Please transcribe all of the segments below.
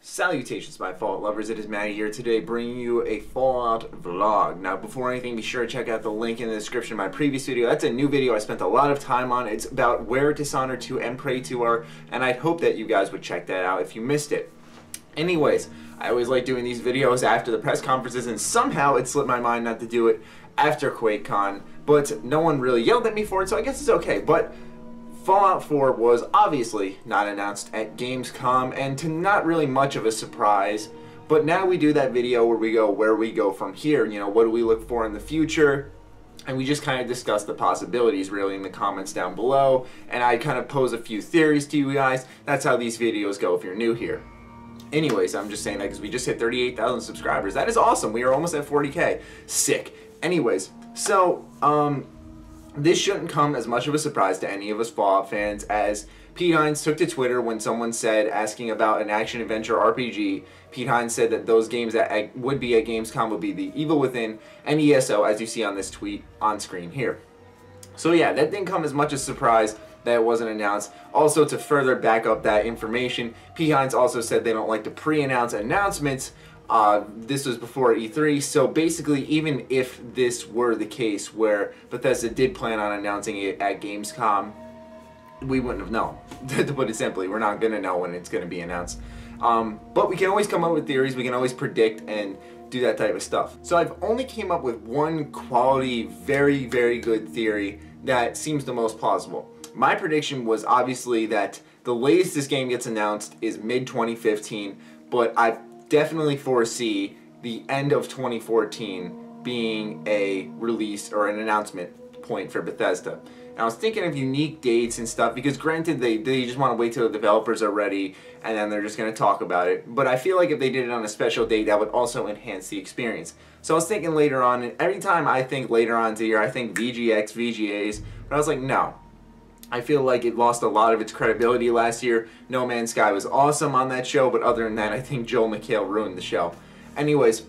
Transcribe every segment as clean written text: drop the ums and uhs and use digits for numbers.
Salutations, my Fallout lovers. It is Matty here today bringing you a Fallout vlog. Now, before anything, be sure to check out the link in the description of my previous video. That's a new video I spent a lot of time on. It's about where Dishonored 2 and Prey 2 are, and I hope that you guys would check that out if you missed it. Anyways, I always like doing these videos after the press conferences, and somehow it slipped my mind not to do it after QuakeCon, but no one really yelled at me for it, so I guess it's okay. But Fallout 4 was obviously not announced at GamesCom, and to not really much of a surprise, but now we do that video where we go from here. You know, what do we look for in the future? And we just kind of discuss the possibilities really in the comments down below, and I kind of pose a few theories to you guys. That's how these videos go if you're new here. Anyways, I'm just saying that because we just hit 38,000 subscribers. That is awesome. We are almost at 40K. Sick. Anyways, so, this shouldn't come as much of a surprise to any of us Fallout fans, as Pete Hines took to Twitter when someone said, asking about an action-adventure RPG, Pete Hines said that those games that would be at Gamescom would be The Evil Within and ESO, as you see on this tweet on screen here. So yeah, that didn't come as much as a surprise that it wasn't announced. Also, to further back up that information, Pete Hines also said they don't like to pre-announce announcements. This was before E3, so basically even if this were the case where Bethesda did plan on announcing it at Gamescom, we wouldn't have known. To put it simply, we're not going to know when it's going to be announced. But we can always come up with theories, we can always predict and do that type of stuff. So I've only came up with one quality, very, very good theory that seems the most plausible. My prediction was obviously that the latest this game gets announced is mid-2015, but I definitely foresee the end of 2014 being a release or an announcement point for Bethesda. And I was thinking of unique dates and stuff, because granted they just want to wait till the developers are ready and then they're just going to talk about it. But I feel like if they did it on a special date, that would also enhance the experience. So I was thinking later on, and every time I think later on to year, I think VGX, VGAs, but I was like, no. I feel like it lost a lot of its credibility last year. No Man's Sky was awesome on that show, but other than that, I think Joel McHale ruined the show. Anyways,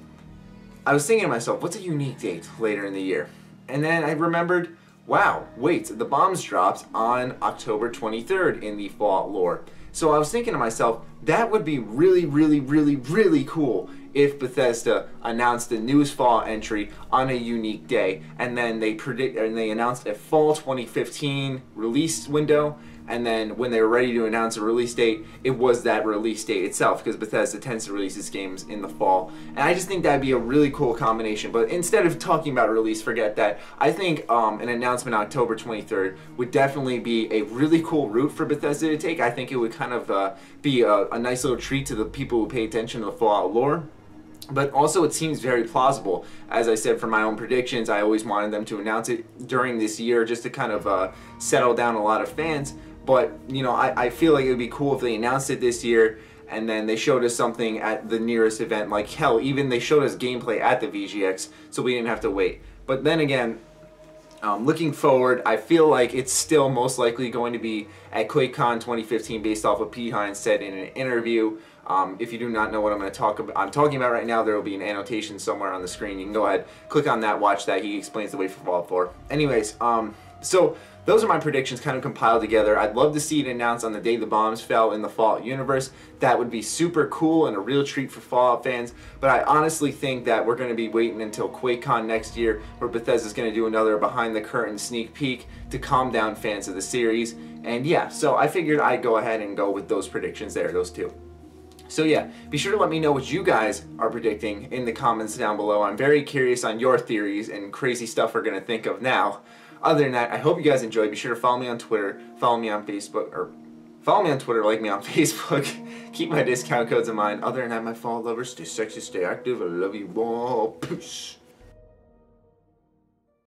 I was thinking to myself, what's a unique date later in the year? And then I remembered, wow, wait, the bombs dropped on October 23rd in the Fallout lore. So I was thinking to myself, that would be really, really, really, really cool if Bethesda announced the newest Fallout entry on a unique day, and then they announced a fall 2015 release window, and then when they were ready to announce a release date, it was that release date itself, because Bethesda tends to release its games in the fall. And I just think that'd be a really cool combination. But instead of talking about release, forget that. I think an announcement October 23rd would definitely be a really cool route for Bethesda to take. I think it would kind of be a nice little treat to the people who pay attention to the Fallout lore. But also it seems very plausible. As I said, for my own predictions, I always wanted them to announce it during this year just to kind of settle down a lot of fans. But, you know, I feel like it would be cool if they announced it this year and then they showed us something at the nearest event. Like, hell, even they showed us gameplay at the VGX, so we didn't have to wait. But then again, looking forward, I feel like it's still most likely going to be at QuakeCon 2015 based off what Pete Hines said in an interview. If you do not know what I'm talking about right now, there will be an annotation somewhere on the screen. You can go ahead, click on that, watch that. He explains the way for Fallout 4. Anyways, so those are my predictions kind of compiled together. I'd love to see it announced on the day the bombs fell in the Fallout universe. That would be super cool and a real treat for Fallout fans. But I honestly think that we're going to be waiting until QuakeCon next year, where Bethesda's going to do another behind the curtain sneak peek to calm down fans of the series. And yeah, so I figured I'd go ahead and go with those predictions there, those two. So yeah, be sure to let me know what you guys are predicting in the comments down below. I'm very curious on your theories and crazy stuff we're going to think of now. Other than that, I hope you guys enjoyed. Be sure to follow me on Twitter, follow me on Facebook, or follow me on Twitter, like me on Facebook. Keep my discount codes in mind. Other than that, my Fallout lovers, stay sexy, stay active. I love you all. Peace.